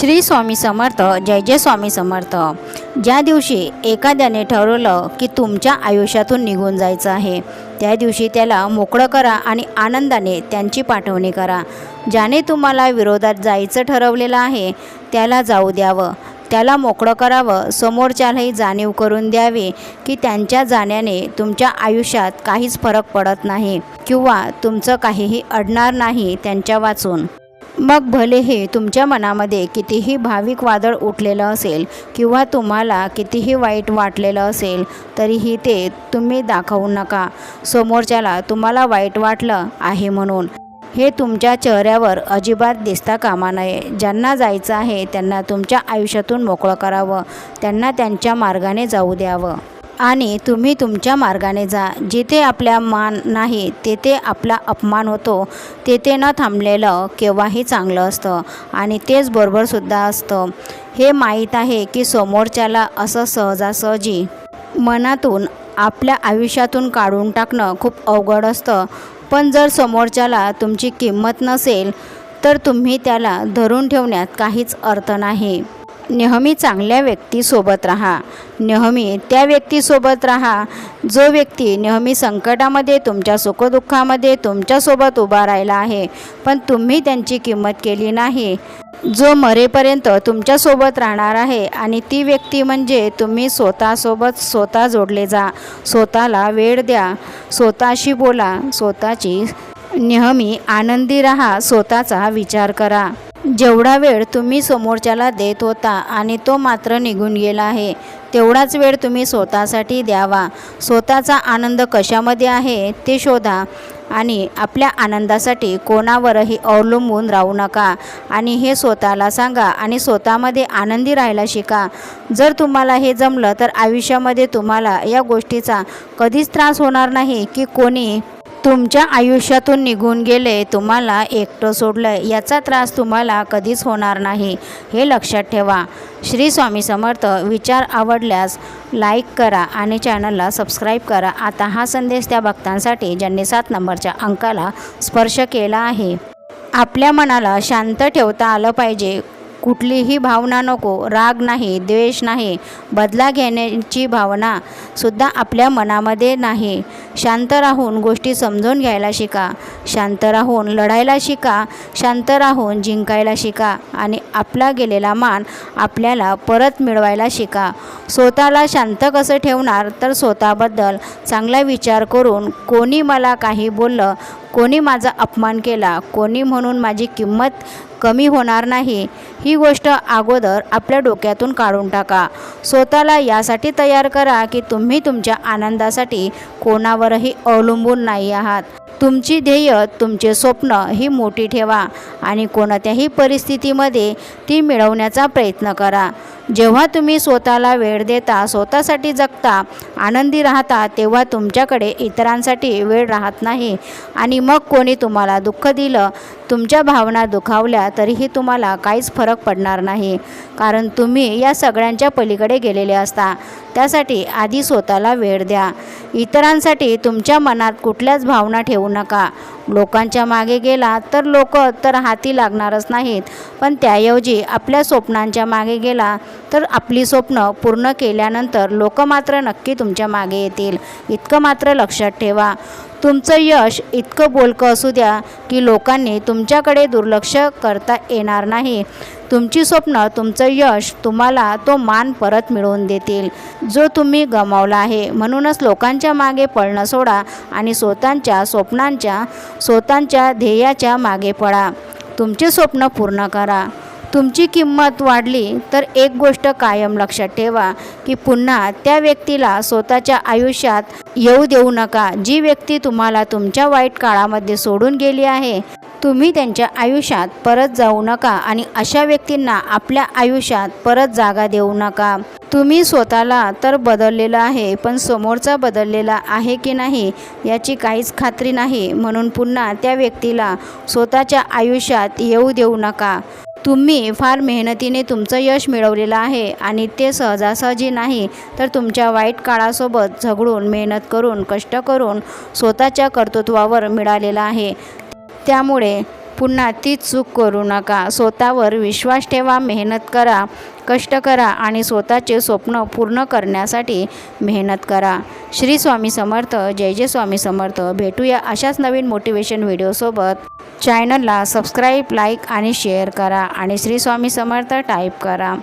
श्री स्वामी समर्थ. जय जय स्वामी समर्थ. ज्या दिवशी एखाद्याने ठरवलं की तुमच्या आयुष्यातून निघून जायचं आहे, त्या दिवशी त्याला मोकळं करा आणि आनंदाने त्यांची पाठवणी करा. ज्याने तुम्हाला विरोधात जायचं ठरवलेलं आहे त्याला जाऊ द्यावं, त्याला मोकळं करावं. समोरच्यालाही जाणीव करून द्यावी की त्यांच्या जाण्याने तुमच्या आयुष्यात काहीच फरक पडत नाही किंवा तुमचं काहीही अडणार नाही त्यांच्या वाचून. मग भलेही तुमच्या मनामध्ये कितीही भाविक वादळ उठलेलं असेल किंवा तुम्हाला कितीही वाईट वाटलेलं असेल, तरीही ते तुम्ही दाखवू नका समोरच्याला तुम्हाला वाईट वाटलं आहे म्हणून. हे तुमच्या चेहऱ्यावर अजिबात दिसता कामा नये. ज्यांना जायचं आहे त्यांना तुमच्या आयुष्यातून मोकळं करावं, त्यांना त्यांच्या मार्गाने जाऊ द्यावं आणि तुम्ही तुमच्या मार्गाने जा. जिथे आपला मान नाही तेथे आपला अपमान होतो. तेथे न थांबलेलं केव्हाही चांगलं असतं आणि तेच बरोबरसुद्धा असतं. हे माहीत आहे की समोरच्याला असं सहजासहजी मनातून आपल्या आयुष्यातून काढून टाकणं खूप अवघड असतं. पण जर समोरच्याला तुमची किंमत नसेल तर तुम्ही त्याला धरून ठेवण्यात काहीच अर्थ नाही. नेहमी चांगल्या व्यक्तीसोबत राहा. नेहमी त्या व्यक्तीसोबत राहा जो व्यक्ती नेहमी संकटामध्ये तुमच्या सुखदुःखामध्ये तुमच्यासोबत उभा राहिला आहे, पण तुम्ही त्यांची किंमत केली नाही. जो मरेपर्यंत तुमच्यासोबत राहणार आहे आणि ती व्यक्ती म्हणजे तुम्ही. स्वतःसोबत स्वतः जोडले जा. स्वतःला वेळ द्या. स्वतःशी बोला. स्वतःची नेहमी आनंदी राहा. स्वतःचा विचार करा. जेवढा वेळ तुम्ही समोरच्याला देत होता आणि तो मात्र निघून गेला आहे, तेवढाच वेळ तुम्ही स्वतःसाठी द्यावा. स्वतःचा आनंद कशामध्ये आहे ते शोधा आणि आपल्या आनंदासाठी कोणावरही अवलंबून राहू नका आणि हे स्वतःला सांगा आणि स्वतःमध्ये आनंदी राहायला शिका. जर तुम्हाला हे जमलं तर आयुष्यामध्ये तुम्हाला या गोष्टीचा कधीच त्रास होणार नाही की कोणी तुमच्या आयुष्यातून निघून गेले, तुम्हाला एकटं सोडलं, याचा त्रास तुम्हाला कधीच होणार नाही. हे लक्षात ठेवा. श्री स्वामी समर्थ. विचार आवडल्यास लाईक करा आणि चॅनलला सबस्क्राईब करा. आता हा संदेश त्या भक्तांसाठी ज्यांनी 7 नंबरच्या अंकाला स्पर्श केला आहे. आपल्या मनाला शांत ठेवता आलं पाहिजे. कुठलीही भावना नको. राग नाही, द्वेष नाही, बदला घेण्याची भावना सुद्धा आपल्या मनामध्ये नाही. शांत राहून गोष्टी समजून घ्यायला शिका. शांत राहून लढायला शिका. शांत राहून जिंकायला शिका आणि आपला गेलेला मान आपल्याला परत मिळवायला शिका. स्वतःला शांत कसं ठेवणार तर स्वतःबद्दल चांगला विचार करून. कोणी मला काही बोललं, कोणी माझा अपमान केला, कोणी म्हणून माझी किंमत कमी होणार नाही, ही गोष्ट अगोदर आपल्या डोक्यातून काढून टाका. स्वतःला यासाठी तयार करा की तुम्ही तुमच्या आनंदासाठी कोणावरही अवलंबून नाही आहात. तुमची ध्येय, तुमचे स्वप्न ही मोठी ठेवा आणि कोणत्याही परिस्थितीमध्ये ती मिळवण्याचा प्रयत्न करा. जेव्हा तुम्ही स्वतःला वेळ देता, स्वतःसाठी जगता, आनंदी राहता, तेव्हा तुमच्याकडे इतरांसाठी वेळ राहत नाही आणि मग कोणी तुम्हाला दुःख दिलं, तुमच्या भावना दुखावल्या तरीही तुम्हाला काहीच फरक पडणार नाही, कारण तुम्ही या सगळ्यांच्या पलीकडे गेलेले असता. त्यासाठी आधी स्वतःला वेळ द्या. इतरांसाठी तुमच्या मनात कुठल्याच भावना ठेवू नका. लोकांच्या मागे गेला तर लोक तर हाती लागणारच नाहीत, पण त्याऐवजी आपल्या स्वप्नांच्या मागे गेला तर आपली स्वप्न पूर्ण केल्यानंतर लोक मात्र नक्की तुमच्या मागे येतील. इतकं मात्र लक्षात ठेवा. तुमचं यश इतकं बोलकं असू द्या की लोकांनी तुमच्याकडे दुर्लक्ष करता येणार नाही. तुमची स्वप्न, तुमचं यश तुम्हाला तो मान परत मिळवून देतील जो तुम्ही गमावला आहे. म्हणूनच लोकांच्या मागे पळणं सोडा आणि स्वतःच्या स्वप्नांच्या, स्वतःच्या ध्येयाच्या मागे पळा. तुमचे स्वप्न पूर्ण करा. तुमची किंमत वाढली तर एक गोष्ट कायम लक्षात ठेवा की पुन्हा त्या व्यक्तीला स्वतःच्या आयुष्यात येऊ देऊ नका. जी व्यक्ती तुम्हाला तुमच्या वाईट काळामध्ये सोडून गेली आहे, तुम्ही त्यांच्या आयुष्यात परत जाऊ नका आणि अशा व्यक्तींना आपल्या आयुष्यात परत जागा देऊ नका. तुम्ही स्वतःला तर बदललेलं आहे, पण समोरचा बदललेला आहे की नाही याची काहीच खात्री नाही. म्हणून पुन्हा त्या व्यक्तीला स्वतःच्या आयुष्यात येऊ देऊ नका. तुम्ही फार मेहनतीने तुमचं यश मिळवलेलं आहे आणि ते सहजासहजी नाही तर तुमच्या वाईट काळासोबत झगडून, मेहनत करून, कष्ट करून स्वतःच्या कर्तृत्वावर मिळालेलं आहे. त्यामुळे पुन्हा तीच चूक करू नका. स्वतःवर विश्वास ठेवा, मेहनत करा, कष्ट करा आणि स्वतःचे स्वप्न पूर्ण करण्यासाठी मेहनत करा. श्री स्वामी समर्थ. जय जय स्वामी समर्थ. भेटूया अशाच नवीन मोटिवेशन व्हिडिओसोबत. चॅनलला सबस्क्राईब, लाईक आणि शेअर करा आणि श्री स्वामी समर्थ टाईप करा.